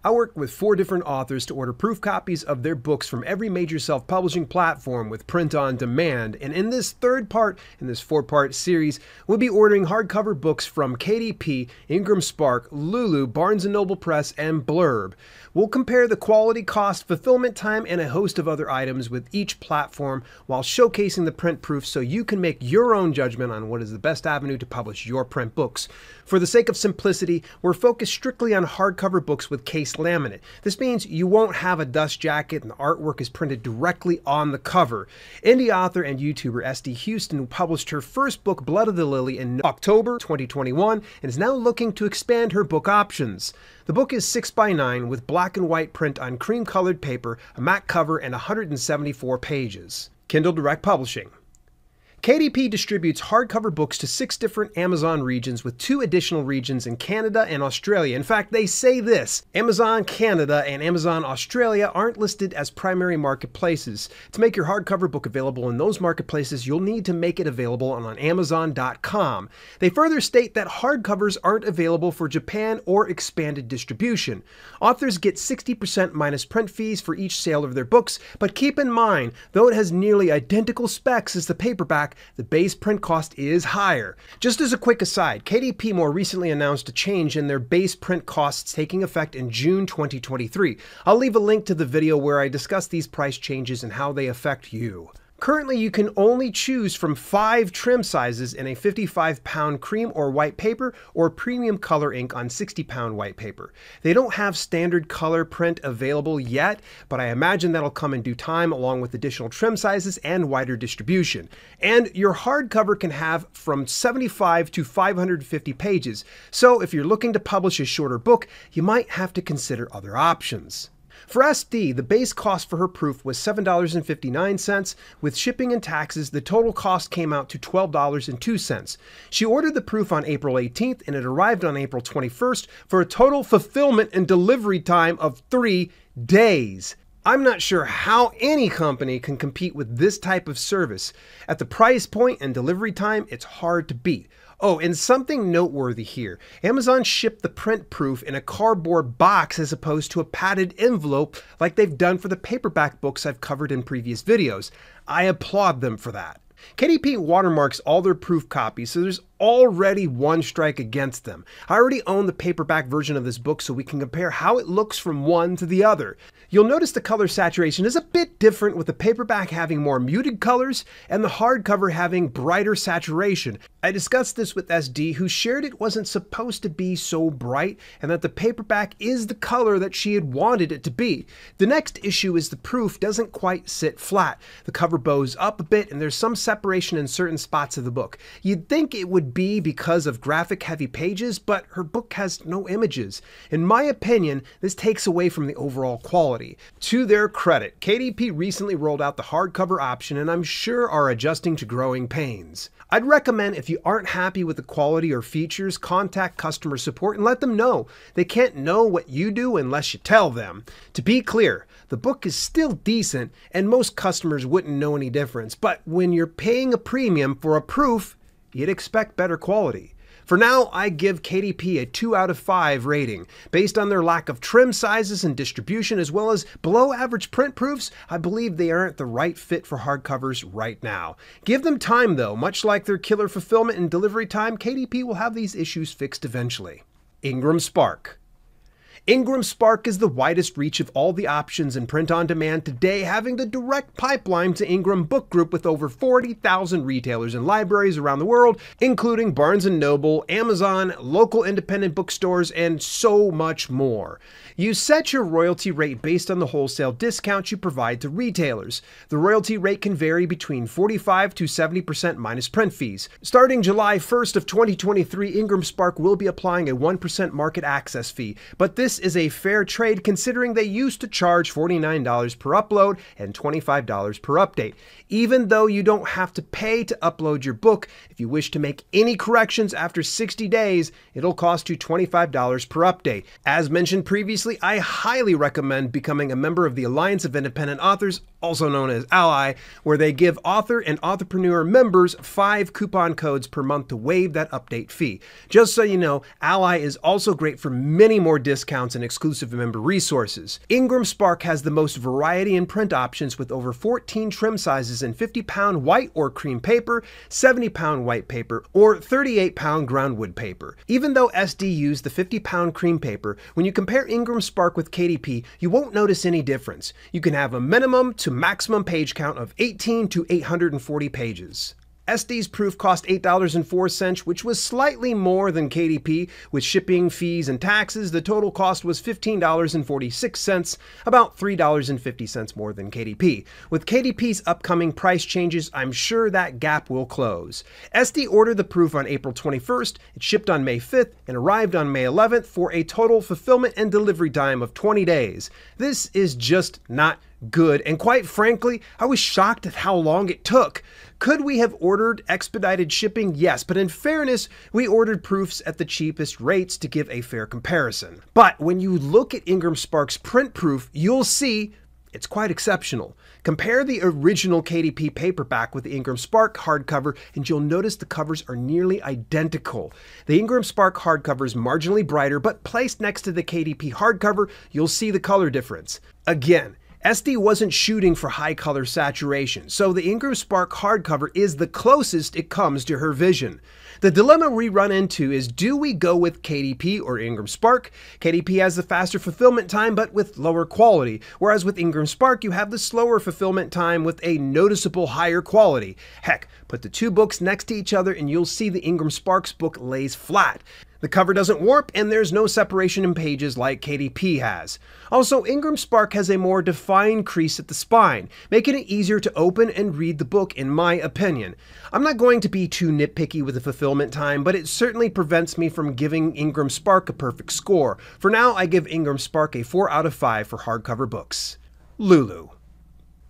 I work with 4 different authors to order proof copies of their books from every major self-publishing platform with print on demand. And in this 4-part series, we'll be ordering hardcover books from KDP, IngramSpark, Lulu, Barnes & Noble Press, and Blurb. We'll compare the quality, cost, fulfillment time, and a host of other items with each platform while showcasing the print proof so you can make your own judgment on what is the best avenue to publish your print books. For the sake of simplicity, we're focused strictly on hardcover books with case laminate. This means you won't have a dust jacket and the artwork is printed directly on the cover. Indie author and YouTuber SD Houston published her first book, Blood of the Lily, in October 2021 and is now looking to expand her book options. The book is 6x9 with black and white print on cream-colored paper, a matte cover, and 174 pages. Kindle Direct Publishing. KDP distributes hardcover books to 6 different Amazon regions with 2 additional regions in Canada and Australia. In fact, they say this: Amazon Canada and Amazon Australia aren't listed as primary marketplaces. To make your hardcover book available in those marketplaces, you'll need to make it available on Amazon.com. They further state that hardcovers aren't available for Japan or expanded distribution. Authors get 60% minus print fees for each sale of their books, but keep in mind, though it has nearly identical specs as the paperback, the base print cost is higher. Just as a quick aside, KDP more recently announced a change in their base print costs taking effect in June 2023. I'll leave a link to the video where I discuss these price changes and how they affect you. Currently, you can only choose from 5 trim sizes in a 55-pound cream or white paper or premium color ink on 60-pound white paper. They don't have standard color print available yet, but I imagine that'll come in due time along with additional trim sizes and wider distribution. And your hardcover can have from 75 to 550 pages, so if you're looking to publish a shorter book, you might have to consider other options. For SD, the base cost for her proof was $7.59. With shipping and taxes, the total cost came out to $12.02. She ordered the proof on April 18th and it arrived on April 21st for a total fulfillment and delivery time of 3 days. I'm not sure how any company can compete with this type of service. At the price point and delivery time, it's hard to beat. Oh, and something noteworthy here. Amazon shipped the print proof in a cardboard box as opposed to a padded envelope like they've done for the paperback books I've covered in previous videos. I applaud them for that. KDP watermarks all their proof copies, so there's already 1 strike against them. I already own the paperback version of this book so we can compare how it looks from one to the other. You'll notice the color saturation is a bit different, with the paperback having more muted colors and the hardcover having brighter saturation. I discussed this with SD, who shared it wasn't supposed to be so bright and that the paperback is the color that she had wanted it to be. The next issue is the proof doesn't quite sit flat. The cover bows up a bit and there's some separation in certain spots of the book. You'd think it would be because of graphic heavy pages, but her book has no images. In my opinion, this takes away from the overall quality. To their credit, KDP recently rolled out the hardcover option and I'm sure are adjusting to growing pains. I'd recommend, if you aren't happy with the quality or features, contact customer support and let them know. They can't know what you do unless you tell them. To be clear, the book is still decent and most customers wouldn't know any difference, but when you're paying a premium for a proof, you'd expect better quality. For now, I give KDP a 2 out of 5 rating. Based on their lack of trim sizes and distribution, as well as below average print proofs, I believe they aren't the right fit for hardcovers right now. Give them time though. Much like their killer fulfillment and delivery time, KDP will have these issues fixed eventually. IngramSpark. IngramSpark is the widest reach of all the options in print on demand today, having the direct pipeline to Ingram Book Group with over 40,000 retailers and libraries around the world, including Barnes & Noble, Amazon, local independent bookstores, and so much more. You set your royalty rate based on the wholesale discount you provide to retailers. The royalty rate can vary between 45 to 70% minus print fees. Starting July 1st of 2023, IngramSpark will be applying a 1% market access fee, but this is a fair trade considering they used to charge $49 per upload and $25 per update. Even though you don't have to pay to upload your book, if you wish to make any corrections after 60 days, it'll cost you $25 per update. As mentioned previously, I highly recommend becoming a member of the Alliance of Independent Authors, also known as Ally, where they give author and entrepreneur members 5 coupon codes per month to waive that update fee. Just so you know, Ally is also great for many more discounts discounts and exclusive member resources. IngramSpark has the most variety in print options with over 14 trim sizes in 50-pound white or cream paper, 70-pound white paper, or 38-pound ground wood paper. Even though SD used the 50-pound cream paper, when you compare IngramSpark with KDP, you won't notice any difference. You can have a minimum to maximum page count of 18 to 840 pages. SD's proof cost $8.04, which was slightly more than KDP. With shipping, fees, and taxes, the total cost was $15.46, about $3.50 more than KDP. With KDP's upcoming price changes, I'm sure that gap will close. SD ordered the proof on April 21st, it shipped on May 5th, and arrived on May 11th for a total fulfillment and delivery time of 20 days. This is just not good, and quite frankly, I was shocked at how long it took. Could we have ordered expedited shipping? Yes, but in fairness, we ordered proofs at the cheapest rates to give a fair comparison. But when you look at IngramSpark's print proof, you'll see it's quite exceptional. Compare the original KDP paperback with the IngramSpark hardcover, and you'll notice the covers are nearly identical. The IngramSpark hardcover is marginally brighter, but placed next to the KDP hardcover, you'll see the color difference. Again, SD wasn't shooting for high color saturation, so the IngramSpark hardcover is the closest it comes to her vision. The dilemma we run into is, do we go with KDP or IngramSpark? KDP has the faster fulfillment time but with lower quality, whereas with IngramSpark you have the slower fulfillment time with a noticeable higher quality. Heck, put the two books next to each other and you'll see the IngramSpark's book lays flat. The cover doesn't warp, and there's no separation in pages like KDP has. Also, IngramSpark has a more defined crease at the spine, making it easier to open and read the book in my opinion. I'm not going to be too nitpicky with the fulfillment time, but it certainly prevents me from giving IngramSpark a perfect score. For now, I give IngramSpark a 4 out of 5 for hardcover books. Lulu.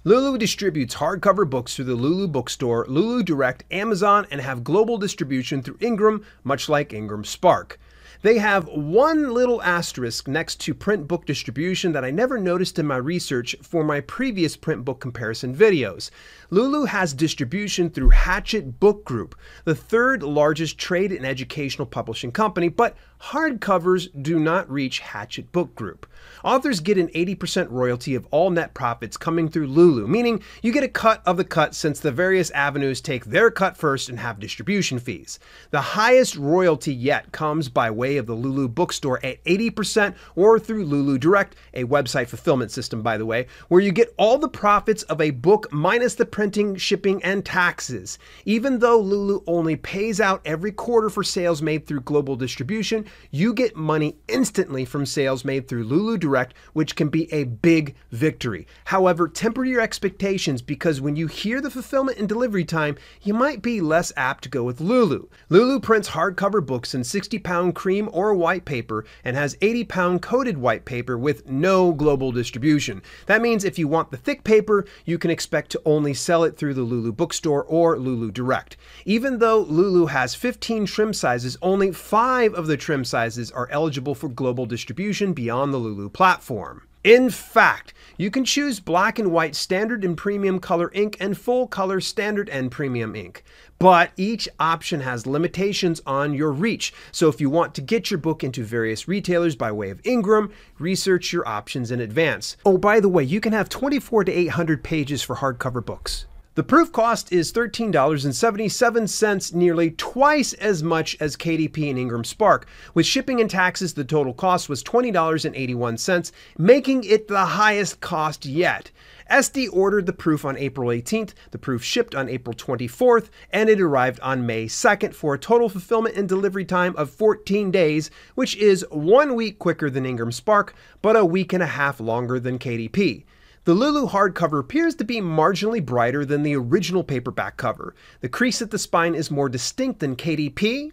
Lulu distributes hardcover books through the Lulu bookstore, Lulu Direct, Amazon, and have global distribution through Ingram, much like IngramSpark. They have one little asterisk next to print book distribution that I never noticed in my research for my previous print book comparison videos. Lulu has distribution through Hachette Book Group, the third largest trade and educational publishing company, but hardcovers do not reach Hachette Book Group. Authors get an 80% royalty of all net profits coming through Lulu, meaning you get a cut of the cut since the various avenues take their cut first and have distribution fees. The highest royalty yet comes by way of the Lulu bookstore at 80% or through Lulu Direct, a website fulfillment system by the way, where you get all the profits of a book minus the printing, shipping, and taxes. Even though Lulu only pays out every quarter for sales made through global distribution, you get money instantly from sales made through Lulu Direct, which can be a big victory. However, temper your expectations because when you hear the fulfillment and delivery time, you might be less apt to go with Lulu. Lulu prints hardcover books in 60-pound cream or white paper and has 80-pound coated white paper with no global distribution. That means if you want the thick paper, you can expect to only sell it through the Lulu bookstore or Lulu Direct. Even though Lulu has 15 trim sizes, only 5 of the trim sizes are eligible for global distribution beyond the Lulu platform. In fact, you can choose black and white standard and premium color ink and full color standard and premium ink. But each option has limitations on your reach. So if you want to get your book into various retailers by way of Ingram, research your options in advance. Oh, by the way, you can have 24 to 800 pages for hardcover books. The proof cost is $13.77, nearly twice as much as KDP and IngramSpark. With shipping and taxes, the total cost was $20.81, making it the highest cost yet. SD ordered the proof on April 18th, the proof shipped on April 24th, and it arrived on May 2nd for a total fulfillment and delivery time of 14 days, which is 1 week quicker than IngramSpark, but a week and a half longer than KDP. The Lulu hardcover appears to be marginally brighter than the original paperback cover. The crease at the spine is more distinct than KDP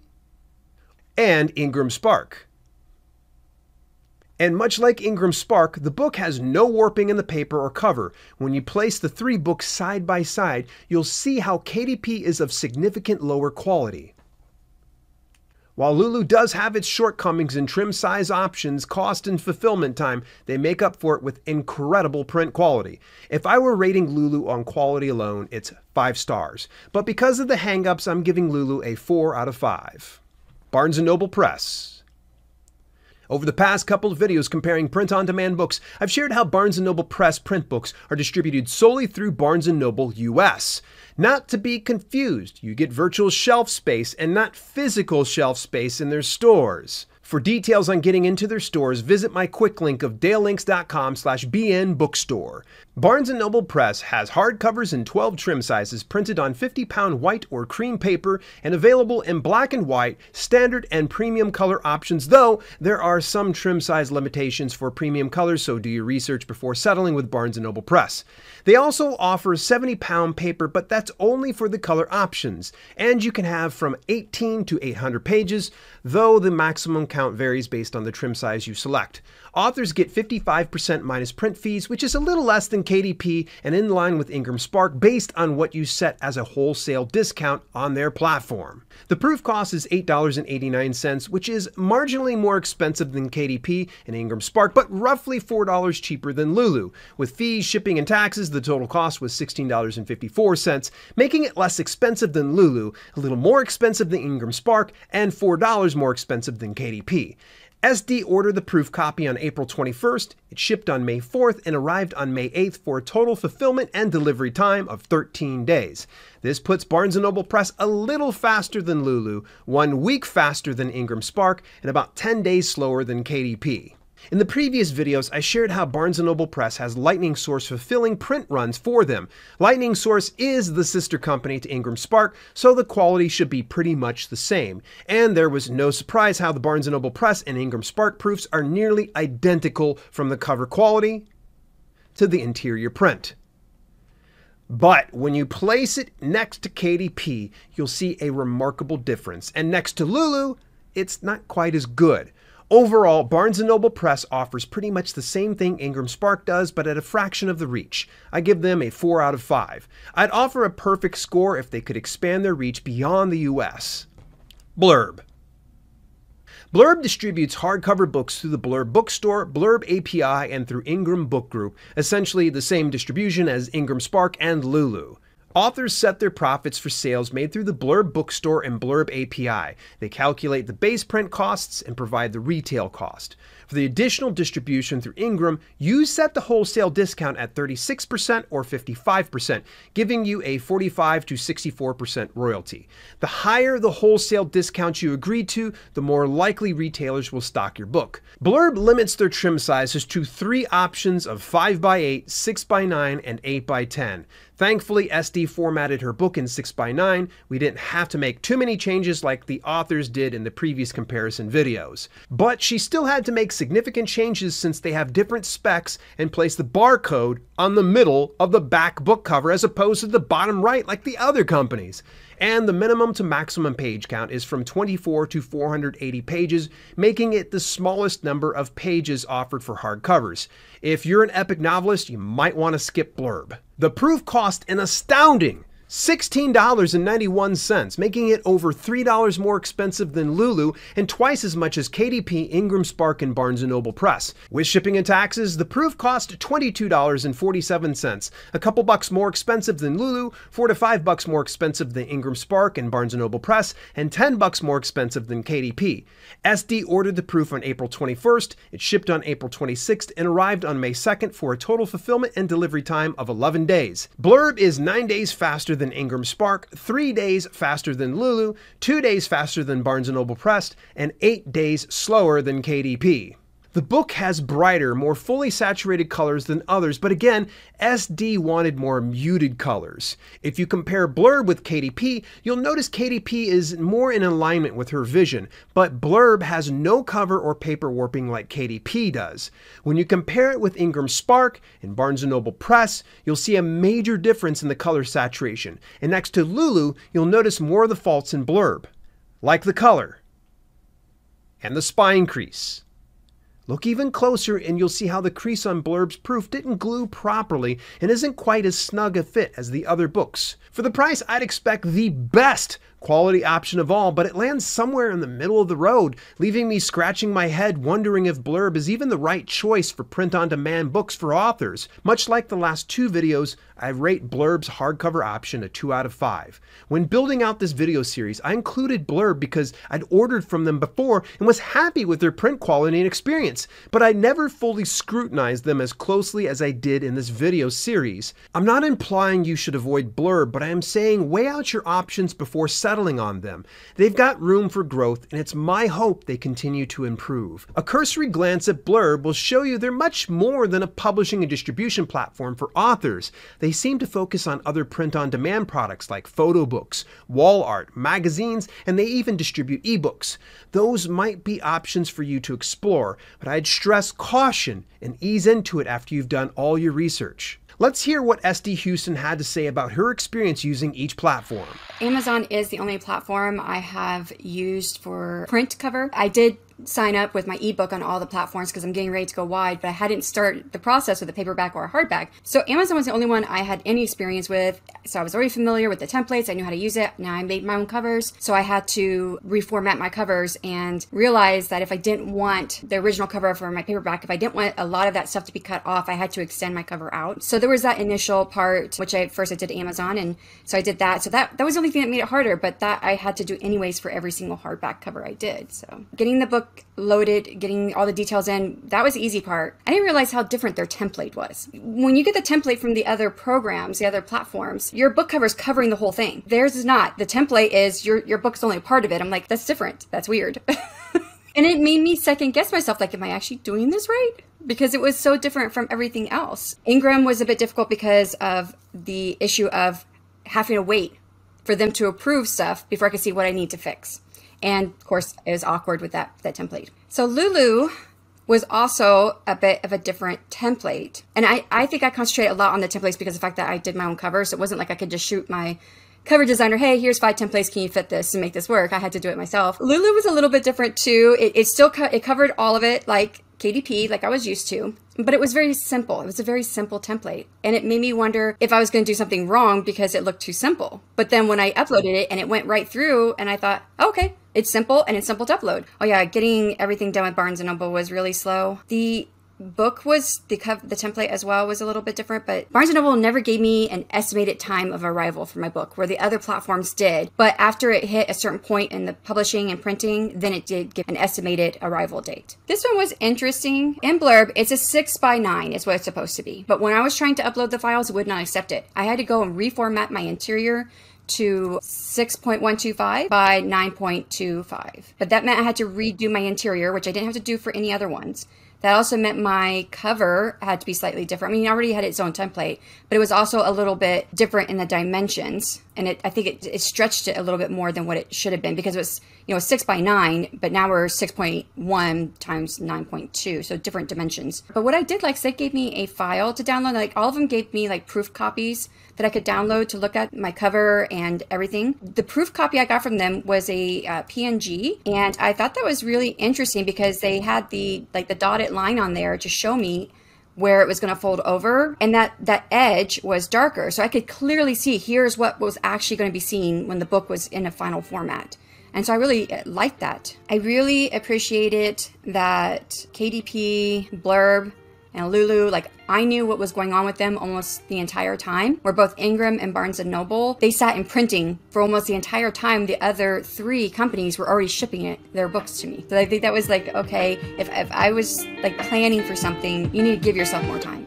and IngramSpark. And much like IngramSpark, the book has no warping in the paper or cover. When you place the 3 books side by side, you'll see how KDP is of significant lower quality. While Lulu does have its shortcomings in trim size options, cost, and fulfillment time, they make up for it with incredible print quality. If I were rating Lulu on quality alone, it's 5 stars. But because of the hang-ups, I'm giving Lulu a 4 out of 5. Barnes & Noble Press. Over the past couple of videos comparing print-on-demand books, I've shared how Barnes & Noble Press print books are distributed solely through Barnes & Noble US. Not to be confused, you get virtual shelf space and not physical shelf space in their stores. For details on getting into their stores, visit my quick link of dalelinks.com/bnbookstore. Barnes & Noble Press has hardcovers in 12 trim sizes printed on 50-pound white or cream paper and available in black and white, standard and premium color options, though there are some trim size limitations for premium colors, so do your research before settling with Barnes & Noble Press. They also offer 70-pound paper, but that's only for the color options, and you can have from 18 to 800 pages, though the maximum count varies based on the trim size you select. Authors get 55% minus print fees, which is a little less than KDP and in line with IngramSpark based on what you set as a wholesale discount on their platform. The proof cost is $8.89, which is marginally more expensive than KDP and IngramSpark, but roughly $4 cheaper than Lulu. With fees, shipping, and taxes, the total cost was $16.54, making it less expensive than Lulu, a little more expensive than IngramSpark, and $4 more expensive than KDP. SD ordered the proof copy on April 21st, it shipped on May 4th, and arrived on May 8th for a total fulfillment and delivery time of 13 days. This puts Barnes & Noble Press a little faster than Lulu, 1 week faster than IngramSpark, and about 10 days slower than KDP. In the previous videos, I shared how Barnes & Noble Press has Lightning Source fulfilling print runs for them. Lightning Source is the sister company to IngramSpark, so the quality should be pretty much the same. And there was no surprise how the Barnes & Noble Press and IngramSpark proofs are nearly identical from the cover quality to the interior print. But when you place it next to KDP, you'll see a remarkable difference. And next to Lulu, it's not quite as good. Overall, Barnes & Noble Press offers pretty much the same thing IngramSpark does, but at a fraction of the reach. I give them a 4 out of 5. I'd offer a perfect score if they could expand their reach beyond the US. Blurb. Blurb distributes hardcover books through the Blurb Bookstore, Blurb API, and through Ingram Book Group, essentially the same distribution as IngramSpark and Lulu. Authors set their profits for sales made through the Blurb Bookstore and Blurb API. They calculate the base print costs and provide the retail cost. For the additional distribution through Ingram, you set the wholesale discount at 36% or 55%, giving you a 45 to 64% royalty. The higher the wholesale discount you agree to, the more likely retailers will stock your book. Blurb limits their trim sizes to 3 options of 5x8, 6x9, and 8x10. Thankfully, SD formatted her book in 6x9. We didn't have to make too many changes like the authors did in the previous comparison videos. But she still had to make significant changes since they have different specs and place the barcode on the middle of the back book cover as opposed to the bottom right like the other companies. And the minimum to maximum page count is from 24 to 480 pages, making it the smallest number of pages offered for hardcovers. If you're an epic novelist, you might want to skip Blurb. The proof cost an astounding $16.91, making it over $3 more expensive than Lulu and twice as much as KDP, IngramSpark, and Barnes & Noble Press. With shipping and taxes, the proof cost $22.47, a couple bucks more expensive than Lulu, $4 to $5 more expensive than IngramSpark and Barnes & Noble Press, and $10 more expensive than KDP. SD ordered the proof on April 21st, it shipped on April 26th, and arrived on May 2nd for a total fulfillment and delivery time of 11 days. Blurb is 9 days faster than IngramSpark, 3 days faster than Lulu, 2 days faster than Barnes & Noble Press, and 8 days slower than KDP. The book has brighter, more fully saturated colors than others, but again, SD wanted more muted colors. If you compare Blurb with KDP, you'll notice KDP is more in alignment with her vision, but Blurb has no cover or paper warping like KDP does. When you compare it with IngramSpark and Barnes & Noble Press, you'll see a major difference in the color saturation, and next to Lulu, you'll notice more of the faults in Blurb, like the color and the spine crease. Look even closer and you'll see how the crease on Blurb's proof didn't glue properly and isn't quite as snug a fit as the other books. For the price, I'd expect the best quality option of all, but it lands somewhere in the middle of the road, leaving me scratching my head wondering if Blurb is even the right choice for print-on-demand books for authors. Much like the last two videos, I rate Blurb's hardcover option a 2 out of 5. When building out this video series, I included Blurb because I'd ordered from them before and was happy with their print quality and experience, but I never fully scrutinized them as closely as I did in this video series. I'm not implying you should avoid Blurb, but I am saying weigh out your options before settling on them. They've got room for growth, and it's my hope they continue to improve. A cursory glance at Blurb will show you they're much more than a publishing and distribution platform for authors. They seem to focus on other print-on-demand products like photo books, wall art, magazines, and they even distribute ebooks. Those might be options for you to explore, but I'd stress caution and ease into it after you've done all your research. Let's hear what Esty Houston had to say about her experience using each platform. Amazon is the only platform I have used for print cover. I did sign up with my ebook on all the platforms because I'm getting ready to go wide, but I hadn't started the process with a paperback or a hardback. So Amazon was the only one I had any experience with. So I was already familiar with the templates. I knew how to use it. Now I made my own covers. So I had to reformat my covers and realize that if I didn't want the original cover for my paperback, if I didn't want a lot of that stuff to be cut off, I had to extend my cover out. So there was that initial part, which first I did Amazon. And so I did that. So that was the only thing that made it harder, but that I had to do anyways for every single hardback cover I did. So getting the book loaded, getting all the details in, that was the easy part. I didn't realize how different their template was. When you get the template from the other programs, the other platforms, your book cover is covering the whole thing. Theirs is not. The template is your book's only a part of it. I'm like, that's different. That's weird. And it made me second guess myself, like, am I actually doing this right? Because it was so different from everything else. Ingram was a bit difficult because of the issue of having to wait for them to approve stuff before I could see what I need to fix. And of course, it was awkward with that template. So Lulu was also a bit of a different template. And I think I concentrated a lot on the templates because of the fact that I did my own covers. So it wasn't like I could just shoot my cover designer, hey, here's 5 templates, can you fit this and make this work? I had to do it myself. Lulu was a little bit different too. It covered all of it like KDP, like I was used to, but it was very simple. It was a very simple template. And it made me wonder if I was going to do something wrong because it looked too simple. But then when I uploaded it and it went right through and I thought, oh, okay, it's simple and it's simple to upload. Oh yeah, getting everything done with Barnes & Noble was really slow. The book was, the template as well was a little bit different, but Barnes & Noble never gave me an estimated time of arrival for my book, where the other platforms did. But after it hit a certain point in the publishing and printing, then it did give an estimated arrival date. This one was interesting. In Blurb, it's a 6:9 is what it's supposed to be. But when I was trying to upload the files, it would not accept it. I had to go and reformat my interior to 6.125 by 9.25. But that meant I had to redo my interior, which I didn't have to do for any other ones. That also meant my cover had to be slightly different. I mean, it already had its own template, but it was also a little bit different in the dimensions. And I think it stretched it a little bit more than what it should have been, because it was, 6:9, but now we're 6.1 times 9.2, so different dimensions. But what I did like is they gave me a file to download. Like all of them gave me like proof copies that I could download to look at my cover and everything. The proof copy I got from them was a PNG, and I thought that was really interesting because they had the dotted line on there to show me where it was going to fold over, and that edge was darker, so I could clearly see here's what was actually going to be seen when the book was in a final format. And so I really liked that. I really appreciated that KDP, Blurb, and Lulu, like I knew what was going on with them almost the entire time, where both Ingram and Barnes & Noble, they sat in printing for almost the entire time the other 3 companies were already shipping their books to me. So I think that was like, okay, if I was like planning for something, you need to give yourself more time.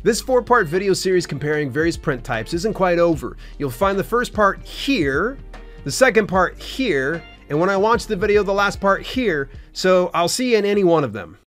This 4-part video series comparing various print types isn't quite over. You'll find the first part here, the second part here, and when I launch the video, the last part here, so I'll see you in any one of them.